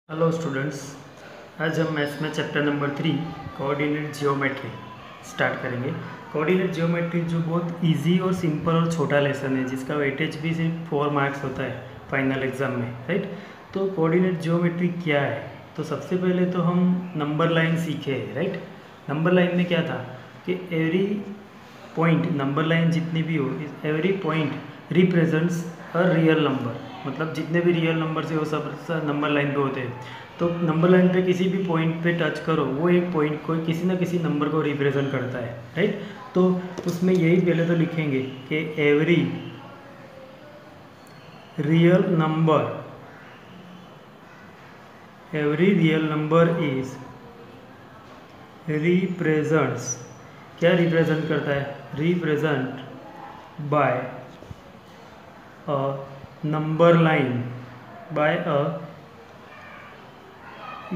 Hello students, आज हम maths में chapter number 3 coordinate geometry start करेंगे। कोऑर्डिनेट जियोमेट्री जो बहुत इजी और सिंपल और छोटा लेसन है, जिसका वेटेज भी सिर्फ 4 मार्क्स होता है फाइनल एग्जाम में, राइट। तो कोऑर्डिनेट जियोमेट्री क्या है? तो सबसे पहले तो हम नंबर लाइन सीखे हैं, राइट। नंबर लाइन में क्या था कि एवरी पॉइंट, नंबर लाइन जितनी भी हो, every point represents a real number, मतलब जितने भी रियल नंबर से वो सब नंबर लाइन पे होते हैं। तो नंबर लाइन पे किसी भी पॉइंट पे टच करो, वो एक पॉइंट को किसी ना किसी नंबर को रिप्रेजेंट करता है, राइट। तो उसमें यही पहले तो लिखेंगे कि every real number is represents, क्या रिप्रेजेंट करता है? Represent by a number line, by a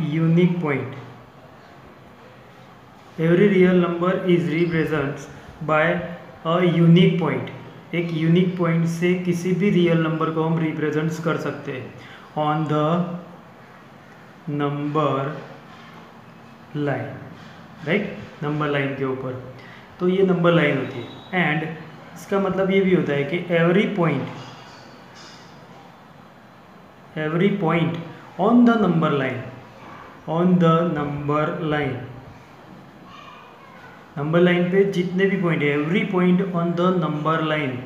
unique point. Every real number is represents by a unique point. एक यूनिक पॉइंट से किसी भी रियल नंबर को हम रिप्रेजेंट्स कर सकते हैं on the number line, right, number line के ऊपर। तो ये नंबर लाइन होती है। एंड इसका मतलब ये भी होता है कि every point on the number line, number line पे जितने भी पॉइंट है, every point on the number line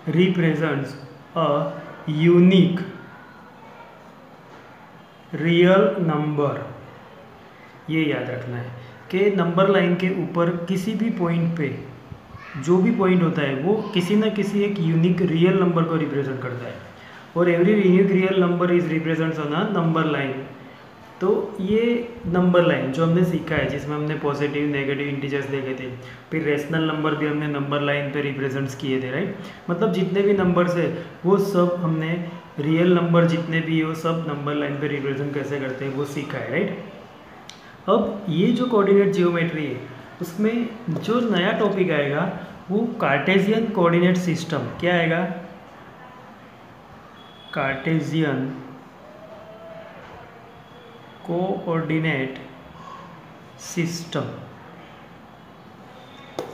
represents a unique real number. ये याद रखना है कि नंबर लाइन के ऊपर किसी भी पॉइंट पे जो भी पॉइंट होता है वो किसी ना किसी एक यूनिक रियल नंबर को रिप्रेजेंट करता है। और every unique real number is represents on a number line. तो ये नंबर लाइन जो हमने सीखा है, जिसमें हमने पॉजिटिव नेगेटिव इंटीजर्स देखे थे, फिर रेशनल नंबर भी हमने नंबर लाइन पे रिप्रेजेंट्स किए थे, राइट। मतलब जितने भी नंबर्स है वो सब हमने, रियल नंबर जितने भी हो सब नंबर लाइन पे रिप्रेजेंट कैसे करते हैं वो सीखा है, राइट। अब ये जो कोऑर्डिनेट जियोमेट्री है, उसमें जो नया टॉपिक आएगा वो कार्टेशियन कोऑर्डिनेट सिस्टम। क्या आएगा? Cartesian coordinate system.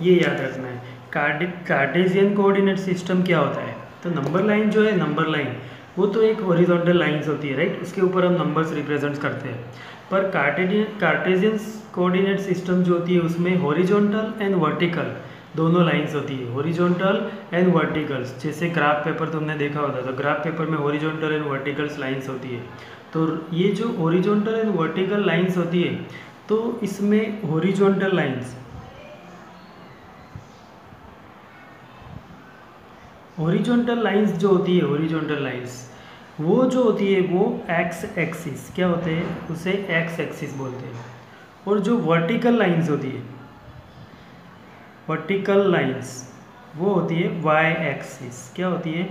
ये याद रखना है। कार्टेशियन कोऑर्डिनेट सिस्टम क्या होता है? तो नंबर लाइन जो है, नंबर लाइन वो तो एक हॉरिजॉन्टल लाइंस होती है, राइट। उसके ऊपर हम नंबर्स रिप्रेजेंट करते हैं। पर कार्टेशियन कोऑर्डिनेट सिस्टम जो होती है उसमें हॉरिजॉन्टल एंड वर्टिकल दोनों लाइंस होती है। हॉरिजॉन्टल एंड वर्टिकल्स, जैसे ग्राफ पेपर तुमने देखा होता, तो ग्राफ पेपर में हॉरिजॉन्टल एंड वर्टिकल्स लाइंस होती है। तो ये जो हॉरिजॉन्टल एंड वर्टिकल लाइंस होती है, तो इसमें हॉरिजॉन्टल लाइंस जो होती है, हॉरिजॉन्टल लाइंस वो जो होती है वो एक्स एक्सिस, क्या होते हैं उसे एक्स एक्सिस बोलते हैं। और जो वर्टिकल लाइंस होती है, वर्टिकल लाइंस वो होती है वाई एक्सिस। क्या होती है?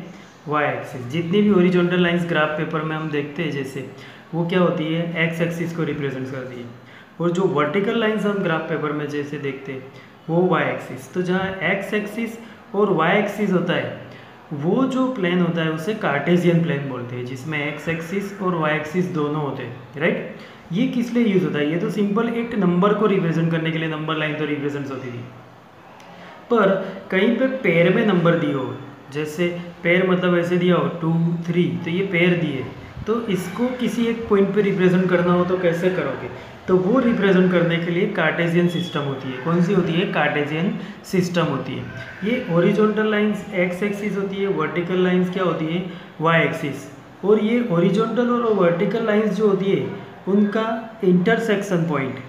Y axis. जितनी भी हॉरिजॉन्टल लाइंस ग्राफ पेपर में हम देखते हैं जैसे, वो क्या होती है? एक्स एक्सिस को रिप्रेजेंट करती है। और जो वर्टिकल लाइंस हम ग्राफ पेपर में जैसे देखते हैं वो वाई एक्सिस। तो जहाँ एक्स एक्सिस और वाई एक्सिस होता है, वो जो प्लेन होता है उसे कार्टेशियन प्लेन बोलते हैं, जिसमें एक्स एक्सिस और वाई एक्सिस दोनों होते हैं, राइट। ये किस लिए यूज़ होता है? ये तो सिंपल एक नंबर को रिप्रेजेंट करने के लिए नंबर लाइन तो रिप्रेजेंट होती थी। पर कहीं पे पेयर में नंबर दिए हो, जैसे पेयर मतलब ऐसे दिया हो 2 3, तो ये पेयर दिए, तो इसको किसी एक पॉइंट पे रिप्रेजेंट करना हो तो कैसे करोगे? तो वो रिप्रेजेंट करने के लिए कार्टेशियन सिस्टम होती है। कौन सी होती है? कार्टेशियन सिस्टम होती है। ये हॉरिजॉन्टल लाइंस एक्स एक्सिस होती है, वर्टिकल लाइंस क्या होती है? Y axis. और ये हॉरिजॉन्टल और वर्टिकल लाइंस जो होती है उनका intersection point,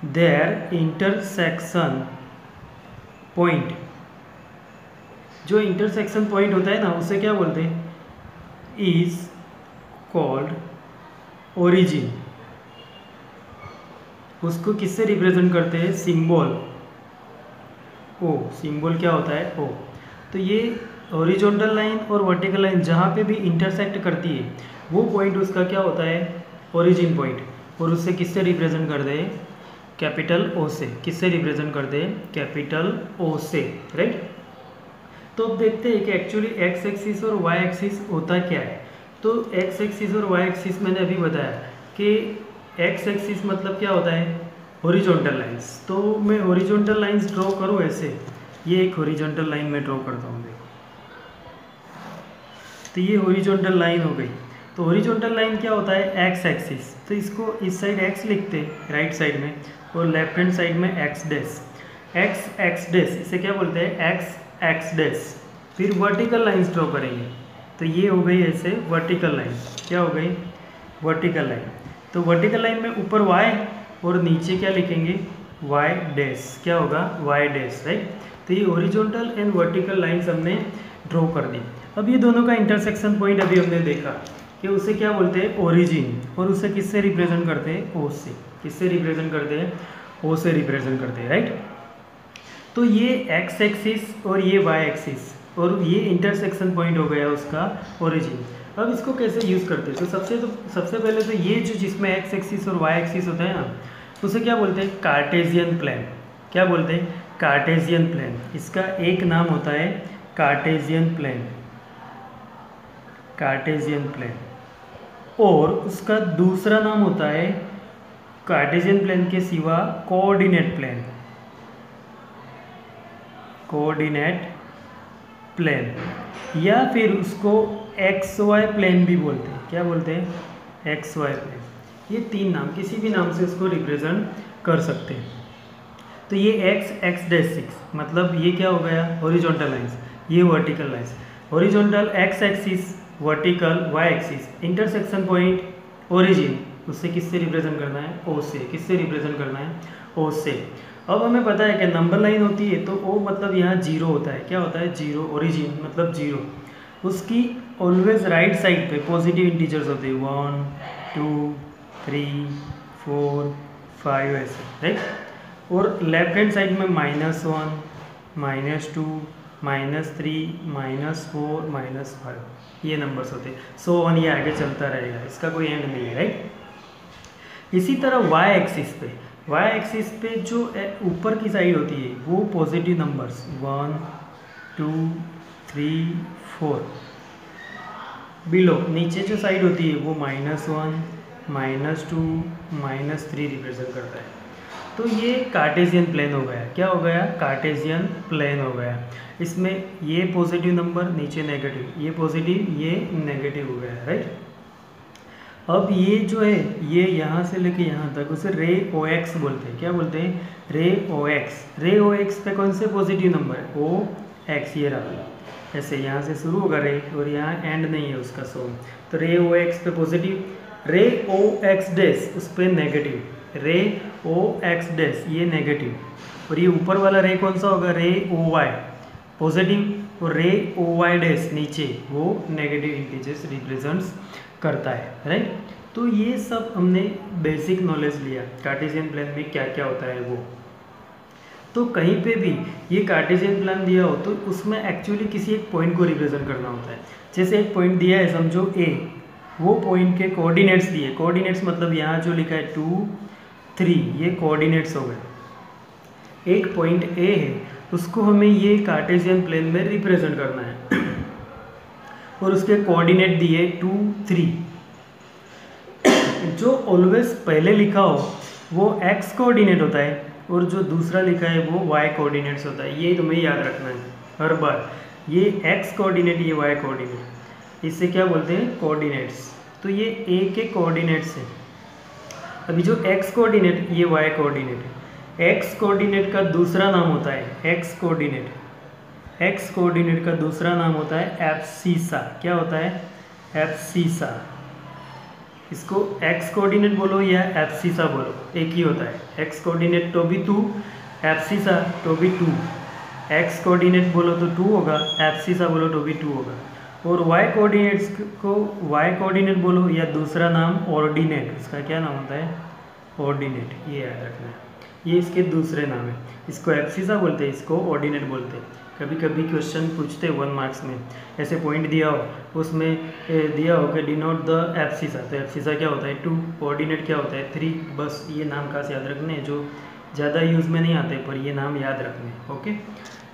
their intersection point, जो इंटरसेक्शन पॉइंट होता है ना, उसे क्या बोलते हैं? Is called origin. उसको किससे रिप्रेजेंट करते हैं? सिंबल ओ। सिंबल क्या होता है? ओ। तो ये हॉरिजॉन्टल लाइन और वर्टिकल लाइन जहाँ पे भी इंटरसेक्ट करती है वो पॉइंट उसका क्या होता है? Origin point. और उससे किससे रिप्रेजेंट करते हैं? कैपिटल ओ से। किससे रिप्रेजेंट करते हैं? कैपिटल ओ से, राइट। तो अब देखते हैं कि एक्चुअली एक्स एक्सिस और वाई एक्सिस होता क्या है। तो एक्स एक्सिस और वाई एक्सिस मैंने अभी बताया कि एक्स एक्सिस मतलब क्या होता है, हॉरिजॉन्टल लाइंस। तो मैं हॉरिजॉन्टल लाइंस ड्रॉ करूँ ऐसे, ये एक हॉरिजॉन्टल लाइन मैं ड्रॉ करता हूँ, देखो तो ये हॉरिजॉन्टल लाइन हो गई। तो हॉरिजॉन्टल लाइन क्या होता है, एक्स एक्सिस। तो इसको इस साइड एक्स लिखते हैं राइट साइड में, और लेफ्ट हैंड साइड में x dash, x x dash, इसे क्या बोलते हैं, एक्स एक्स डैश। फिर वर्टिकल लाइंस ड्रॉ करेंगे, तो ये हो गई ऐसे वर्टिकल लाइन, क्या हो गई, वर्टिकल लाइन। तो वर्टिकल लाइन में ऊपर वाई और नीचे क्या लिखेंगे, वाई डैश, क्या होगा, वाई डैश, राइट। तो ये हॉरिजॉन्टल एंड वर्टिकल लाइंस हमने ड्रॉ कर दी। अब ये दोनों का इंटरसेक्शन पॉइंट अभी हमने देखा कि उसे क्या बोलते हैं, ओरिजिन, और उसे किससे रिप्रेजेंट करते हैं, ओ से। किससे रिप्रेजेंट करते हैं, ओ से रिप्रेजेंट करते हैं, राइट। तो ये एक्स एक्सिस और ये वाई एक्सिस और ये इंटरसेक्शन पॉइंट हो गया उसका ओरिजिन। अब इसको कैसे यूज़ करते हैं, तो सबसे पहले तो ये जो जिसमें एक्स एक्सिस और वाई एक्सिस होता है ना, उसे क्या बोलते हैं, कार्टेशियन प्लेन। क्या बोलते हैं, कार्टेशियन प्लेन। इसका एक नाम होता है कार्टेशियन प्लेन, कार्टेशियन प्लेन, और उसका दूसरा नाम होता है कार्टेशियन प्लेन के सिवा कोऑर्डिनेट प्लेन, कोऑर्डिनेट प्लेन, या फिर उसको एक्स वाई प्लेन भी बोलते हैं। क्या बोलते हैं, एक्स वाई प्लेन। ये तीन नाम, किसी भी नाम से उसको रिप्रेजेंट कर सकते हैं। तो ये एक्स एक्स डैश सिक्स मतलब ये क्या हो गया, हॉरिजॉन्टल लाइंस, ये vertical lines. Horizontal X axis, vertical Y axis, intersection point origin, उससे किससे रिप्रेजेंट करना है, ओ से। किससे रिप्रेजेंट करना है, ओ से। अब हमें पता है कि नंबर लाइन होती है तो ओ मतलब यहाँ जीरो होता है। क्या होता है, जीरो, ओरिजिन मतलब जीरो। उसकी ऑलवेज राइट साइड पे पॉजिटिव इंटीजर्स होते हैं, 1 2 3 4 5 ऐसे, राइट। और लेफ्ट हैंड साइड में -1 -2 -3 -4 -5 ये नंबर्स होते हैं। सो ऑन, ये आगे चलता रहेगा, इसका कोई एंड नहीं है, राइट। इसी तरह वाई एक्सिस पे, वाई एक्सिस पे जो ऊपर की साइड होती है वो पॉजिटिव नंबर्स 1 2 3 4, बिलो नीचे जो साइड होती है वो -1 -2 -3 रिप्रेजेंट करता है। तो ये कार्टेशियन प्लेन हो गया। क्या हो गया, कार्टेशियन प्लेन हो गया। इसमें ये पॉजिटिव नंबर, नीचे नेगेटिव, ये पॉजिटिव ये नेगेटिव हो गया, राइट। अब ये जो है ये यहाँ से लेके यहाँ तक उसे रे ओ एक्स बोलते हैं। क्या बोलते हैं, रे ओ एक्स। रे ओ एक्स पे कौन से पॉजिटिव नंबर है, ओ एक्स, ये रहा ऐसे, यहाँ से शुरू होगा रे और यहाँ एंड नहीं है उसका, सो तो रे ओ एक्स पे पॉजिटिव, रे ओ एक्स डैश उस पर नेगेटिव, रे ओ एक्स डैश ये नेगेटिव, और ये ऊपर वाला रे कौन सा होगा, रे ओ वाई पॉजिटिव, और रे ओ वाई डैश नीचे वो नेगेटिव इंटीजर्स रिप्रेजेंट्स करता है, राइट। तो ये सब हमने बेसिक नॉलेज लिया कार्टेशियन प्लेन में क्या क्या होता है वो। तो कहीं पे भी ये कार्टेशियन प्लान दिया हो तो उसमें एक्चुअली किसी एक पॉइंट को रिप्रेजेंट करना होता है। जैसे एक पॉइंट दिया है समझो ए, वो पॉइंट के कोऑर्डिनेट्स दिए, कोऑर्डिनेट्स मतलब यहाँ जो लिखा है 2 3 ये कोऑर्डिनेट्स हो गए। एक पॉइंट ए है उसको हमें ये कार्टेशियन प्लेन में रिप्रेजेंट करना है और उसके कोऑर्डिनेट दिए 2 3। जो ऑलवेज पहले लिखा हो वो एक्स कोऑर्डिनेट होता है और जो दूसरा लिखा है वो वाई कोऑर्डिनेट्स होता है। ये तुम्हें याद रखना है हर बार, ये एक्स कोऑर्डिनेट ये वाई कोऑर्डिनेट, इससे क्या बोलते हैं, कोऑर्डिनेट्स। तो ये ए के कोऑर्डिनेट्स हैं। अभी जो एक्स कोऑर्डिनेट ये वाई कोऑर्डिनेट है। एक्स कोऑर्डिनेट का दूसरा नाम होता है एक्स कोऑर्डिनेट। एक्स कोऑर्डिनेट का दूसरा नाम होता है एब्सिसा। क्या होता है, एब्सिसा। इसको एक्स कोऑर्डिनेट बोलो या एब्सिसा बोलो, एक ही होता है। एक्स कोऑर्डिनेट तो भी 2, एब्सिसा तो भी 2। एक्स कोऑर्डिनेट बोलो तो 2 होगा, एब्सिसा बोलो तो भी 2 होगा। और वाई कोऑर्डिनेट्स को वाई कोऑर्डिनेट बोलो या दूसरा नाम ऑर्डिनेट, इसका क्या नाम होता है, ऑर्डिनेट, ये याद रखना है। ये इसके दूसरे नाम है, इसको एब्सिसा बोलते हैं, इसको ऑर्डिनेट बोलते हैं। कभी कभी क्वेश्चन पूछते हैं 1 मार्क्स में, ऐसे पॉइंट दिया हो उसमें दिया हो कि डिनोट द एब्सिसा, तो एब्सिसा क्या होता है 2, ऑर्डिनेट क्या होता है 3। बस ये नाम खास याद रखने हैं, जो ज़्यादा यूज़ में नहीं आते पर ये नाम याद रखने हैं, ओके।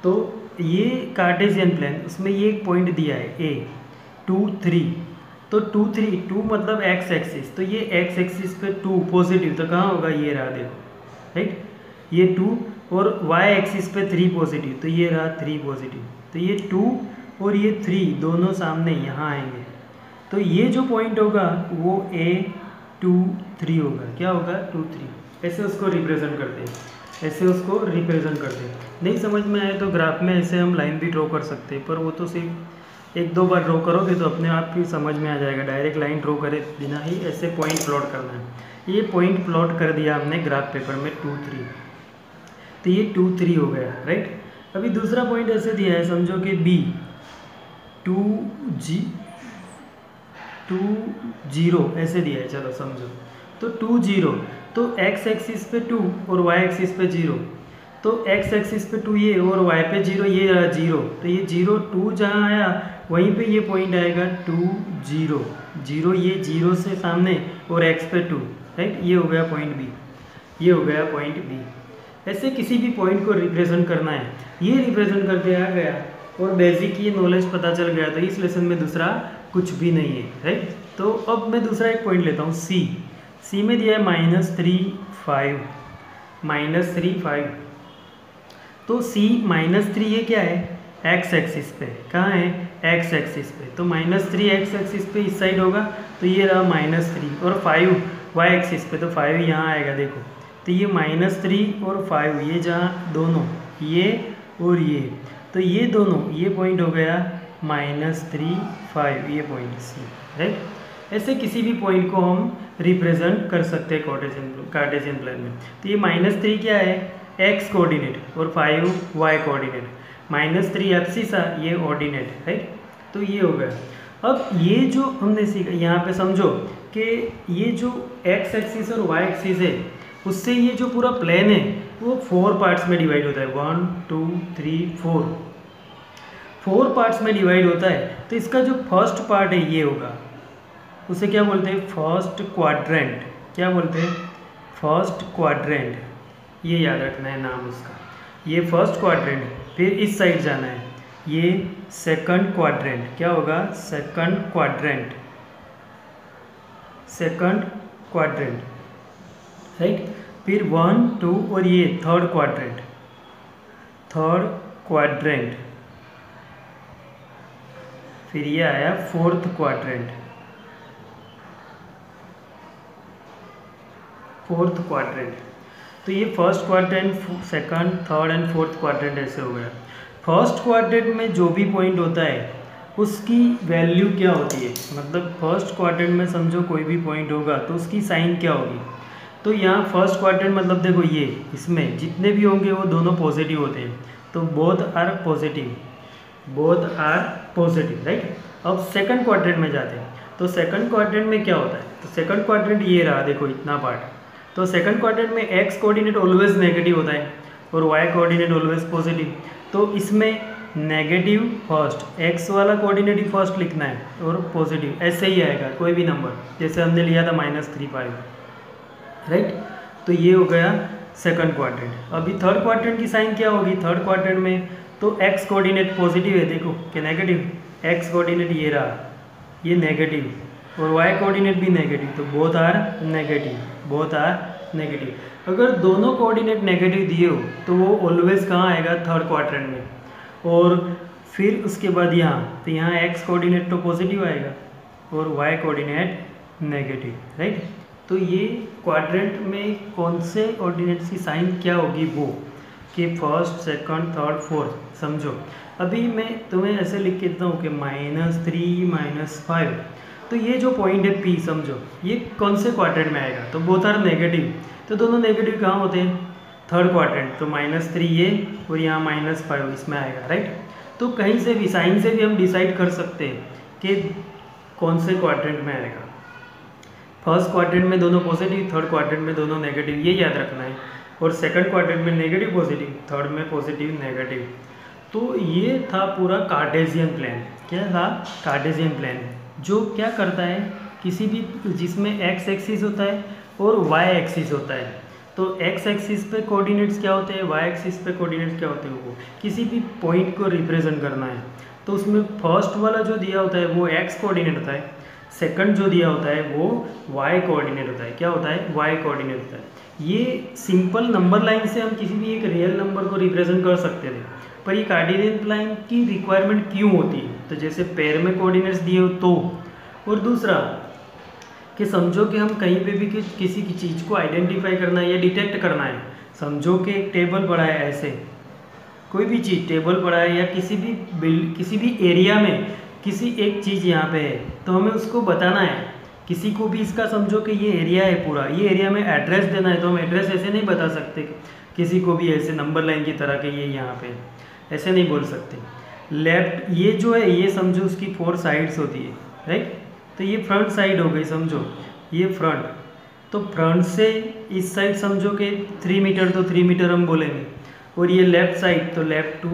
तो ये कार्टेशियन प्लेन, उसमें ये एक पॉइंट दिया है ए 2 3, तो 2 3 2 मतलब एक्स एक्सिस, तो ये एक्स एक्सिस पे 2 पॉजिटिव, तो कहाँ होगा, ये रहा देखो, राइट, ये 2, और वाई एक्सिस पे 3 पॉजिटिव, तो ये रहा 3 पॉजिटिव, तो ये 2 और ये 3 दोनों सामने यहाँ आएंगे, तो ये जो पॉइंट होगा वो A 2 3 होगा, क्या होगा 2 3, ऐसे उसको रिप्रेजेंट करते हैं, ऐसे उसको रिप्रेजेंट करते हैं। नहीं समझ में आए तो ग्राफ में ऐसे हम लाइन भी ड्रॉ कर सकते हैं, पर वो तो सिर्फ 1-2 बार ड्रॉ करोगे तो अपने आप ही समझ में आ जाएगा, डायरेक्ट लाइन ड्रॉ करे बिना ही ऐसे पॉइंट प्लॉट करना है। ये पॉइंट प्लॉट कर दिया हमने ग्राफ पेपर में 2 3, तो ये 2 3 हो गया, राइट। अभी दूसरा पॉइंट ऐसे दिया है, समझो कि B 2 0 ऐसे दिया है, चलो समझो, तो 2 0, तो x एक्सिस पे 2 और y एक्सिस पे 0, तो x एक्सिस पे 2 ये और y पे 0, ये रहा 0, तो ये 0 2 जहाँ आया वहीं पे ये पॉइंट आएगा 2 0 0, ये 0 से सामने और x पे 2, राइट, ये हो गया पॉइंट B, ये हो गया पॉइंट B। ऐसे किसी भी पॉइंट को रिप्रेजेंट करना है, ये रिप्रेजेंट करके आ गया और बेसिक ये नॉलेज पता चल गया, तो इस लेसन में दूसरा कुछ भी नहीं है, राइट। तो अब मैं दूसरा एक पॉइंट लेता हूँ सी में दिया है -3 5, तो C -3 ये क्या है, x एक्सिस पे, कहाँ है, x एक्सिस पे, तो -3 x एक्सिस पे इस साइड होगा, तो ये रहा -3, और 5 y एक्सिस पे, तो 5 यहाँ आएगा देखो, तो ये -3 और 5 ये जहाँ दोनों ये और ये, तो ये दोनों ये पॉइंट हो गया -3 5, ये पॉइंट C, राइट। ऐसे किसी भी पॉइंट को हम रिप्रेजेंट कर सकते हैं कार्टेशियन प्लेन में। तो ये -3 क्या है, x कोऑर्डिनेट, और 5 y कोऑर्डिनेट, -3 एब्सिसा ये ऑर्डिनेट, राइट। तो ये हो गया। अब ये जो हमने सीखा यहाँ पे समझो कि ये जो x एक्सिस और y एक्सिस है, उससे ये जो पूरा प्लेन है वो 4 पार्ट्स में डिवाइड होता है, 1 2 3 4 पार्ट्स में डिवाइड होता है। तो इसका जो फर्स्ट पार्ट है ये होगा, उसे क्या बोलते हैं, फर्स्ट क्वाड्रेंट, क्या बोलते हैं, फर्स्ट क्वाड्रेंट, ये याद रखना है नाम उसका, ये फर्स्ट क्वाड्रेंट। फिर इस साइड जाना है, ये सेकंड क्वाड्रेंट, क्या होगा, सेकंड क्वाड्रेंट, राइट। फिर 1 2 और ये थर्ड क्वाड्रेंट, फिर ये आया फोर्थ क्वाड्रेंट, तो ये first quadrant, second, third and fourth quadrant ऐसे हो गया। फर्स्ट क्वाड्रेंट में जो भी पॉइंट होता है उसकी वैल्यू क्या होती है, मतलब फर्स्ट क्वाड्रेंट में समझो कोई भी पॉइंट होगा तो उसकी साइन क्या होगी। तो यहाँ फर्स्ट क्वाड्रेंट मतलब देखो ये, इसमें जितने भी होंगे वो दोनों पॉजिटिव होते हैं, तो बोथ आर पॉजिटिव, राइट। अब सेकंड क्वाड्रेंट में जाते हैं, तो सेकंड क्वाड्रेंट में क्या होता है, तो सेकंड क्वाड्रेंट ये रहा देखो इतना पार्ट, तो सेकंड क्वाड्रेंट में x कोऑर्डिनेट ऑलवेज नेगेटिव होता है और y कोऑर्डिनेट ऑलवेज पॉजिटिव, तो इसमें नेगेटिव फर्स्ट, x वाला कोऑर्डिनेट ही फर्स्ट लिखना है और पॉजिटिव ऐसे ही आएगा कोई भी नंबर, जैसे हमने लिया था -3 5, राइट। तो ये हो गया सेकंड क्वाड्रेंट। अभी थर्ड क्वाड्रेंट की साइन क्या होगी, थर्ड क्वाड्रेंट में तो x कोऑर्डिनेट पॉजिटिव है देखो कि नेगेटिव, x कोऑर्डिनेट ये रहा, ये नेगेटिव, और y कोऑर्डिनेट भी नेगेटिव, तो बोथ आर नेगेटिव। अगर दोनों कोऑर्डिनेट नेगेटिव दिए हो तो वो ऑलवेज कहाँ आएगा, थर्ड क्वाड्रेंट में। और फिर उसके बाद यहाँ, तो यहाँ x कोऑर्डिनेट तो पॉजिटिव आएगा और y कोऑर्डिनेट नेगेटिव, राइट। तो ये क्वाड्रेंट में कौन से ऑर्डिनेट्स की साइन क्या होगी वो, कि फर्स्ट, सेकंड, थर्ड, फोर्थ। समझो अभी मैं तुम्हें ऐसे लिख के देता हूँ कि -3 -5, तो ये जो पॉइंट है P, समझो ये कौन से क्वाड्रेंट में आएगा, तो बोथ आर नेगेटिव, तो दोनों नेगेटिव कहाँ होते हैं, थर्ड क्वाड्रेंट, तो -3 ये और यहाँ -5 इसमें आएगा, राइट। तो कहीं से भी साइन से भी हम डिसाइड कर सकते हैं कि कौन से क्वाड्रेंट में आएगा। फर्स्ट क्वाड्रेंट में दोनों पॉजिटिव, थर्ड क्वाड्रेंट में दोनों नेगेटिव, ये याद रखना है। और सेकंड क्वाड्रेंट में नेगेटिव पॉजिटिव, थर्ड में पॉजिटिव नेगेटिव। तो ये था पूरा कार्टेशियन प्लेन। क्या था, कार्टेशियन प्लेन, जो क्या करता है, किसी भी जिसमें x एक्सिस होता है और y एक्सिस होता है, तो एक्स एक्सिस पे कोऑर्डिनेट्स क्या होते हैं, वाई एक्सिस पे कोऑर्डिनेट्स क्या होते हैं, वो किसी भी पॉइंट को रिप्रेजेंट करना है तो उसमें फर्स्ट वाला जो दिया होता है वो एक्स कोऑर्डिनेट होता है, सेकंड जो दिया होता है वो वाई कोऑर्डिनेट होता है। क्या होता है, वाई कोऑर्डिनेट होता है। ये सिंपल नंबर लाइन से हम किसी भी एक रियल नंबर को रिप्रेजेंट कर सकते थे, पर ये कार्टेशियन लाइन की रिक्वायरमेंट क्यों होती है, तो जैसे पेयर में कोऑर्डिनेट्स दिए हो तो, और दूसरा कि समझो कि हम कहीं पे भी किसी की चीज़ को आइडेंटिफाई करना है या डिटेक्ट करना है। समझो कि एक टेबल पड़ा है, ऐसे कोई भी चीज़ टेबल पड़ा है या किसी भी एरिया में किसी एक चीज़ यहाँ पे है, तो हमें उसको बताना है किसी को भी। इसका समझो कि ये एरिया है पूरा, ये एरिया में एड्रेस देना है, तो हम एड्रेस ऐसे नहीं बता सकते किसी को भी ऐसे नंबर लाइन की तरह के ये यहाँ पे, ऐसे नहीं बोल सकते। लेफ्ट ये जो है, ये समझो उसकी 4 साइड्स होती है, राइट। तो ये फ्रंट साइड हो गई, समझो ये फ्रंट, तो फ्रंट से इस साइड समझो कि 3 मीटर, तो 3 मीटर हम बोलेंगे, और ये लेफ़्ट साइड तो लेफ्ट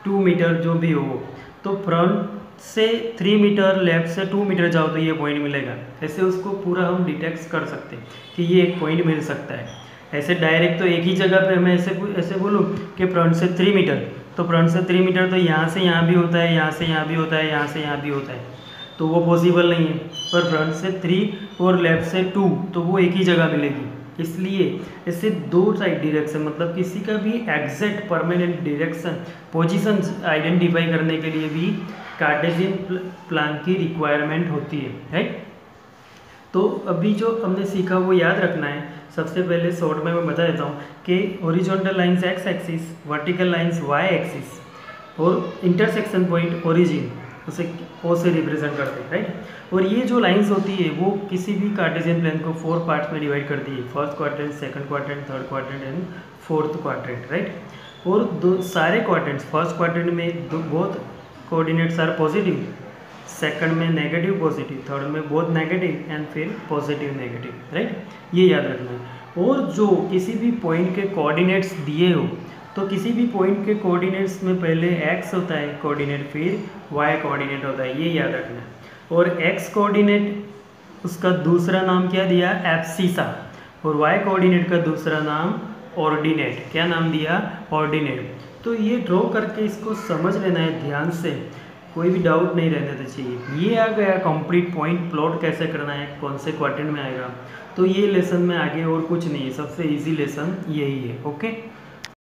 2 मीटर जो भी हो, तो फ्रंट से 3 मीटर, लेफ्ट से 2 मीटर जाओ तो ये पॉइंट मिलेगा। ऐसे उसको पूरा हम डिटेक्ट कर सकते हैं कि ये एक पॉइंट मिल सकता है। ऐसे डायरेक्ट तो एक ही जगह पे मैं ऐसे बोलूँ कि फ्रंट से 3 मीटर, तो फ्रंट से 3 मीटर तो यहाँ से यहाँ भी होता है, यहाँ से यहाँ भी होता है, यहाँ से यहाँ भी होता है, तो वो पॉसिबल नहीं है। पर फ्रंट से 3 और लेफ्ट से 2 तो वो एक ही जगह मिलेगी। इसलिए इससे 2 साइड डायरेक्शन, मतलब किसी का भी exact permanent direction position identify करने के लिए भी कार्टेशियन प्लान की रिक्वायरमेंट होती है, राइट। तो अभी जो हमने सीखा वो याद रखना है। सबसे पहले शॉर्ट में मैं बता देता हूँ कि horizontal lines X axis, vertical lines Y axis, और इंटरसेक्शन पॉइंट ओरिजिन उसे ओ से रिप्रेजेंट करते हैं, राइट। और ये जो लाइंस होती है वो किसी भी कार्टेशियन प्लेन को 4 पार्ट्स में डिवाइड करती है, first quadrant, second quadrant, third quadrant and fourth quadrant, right. और सारे क्वाड्रेंट्स, फर्स्ट क्वाड्रेंट में both coordinates are positive, second में नेगेटिव पॉजिटिव, थर्ड में बोथ नेगेटिव एंड फिर पॉजिटिव नेगेटिव, राइट। ये याद रखना है। और जो किसी भी पॉइंट के कोऑर्डिनेट्स दिए हो, तो किसी भी पॉइंट के कोऑर्डिनेट्स में पहले x होता है कोऑर्डिनेट, फिर y कोऑर्डिनेट होता है, ये याद रखना है। और x कोऑर्डिनेट उसका दूसरा नाम क्या दिया, एब्सिसा, और y कोऑर्डिनेट का दूसरा नाम ऑर्डिनेट। क्या नाम दिया, ऑर्डिनेट। तो ये ड्रॉ करके इसको समझ लेना है ध्यान से, कोई भी डाउट नहीं रहना चाहिए। ये आ गया कंप्लीट पॉइंट प्लॉट कैसे करना है, कौन से क्वाड्रेंट में आएगा। तो ये लेसन में आगे और कुछ नहीं है, सबसे इजी लेसन यही है। ओके।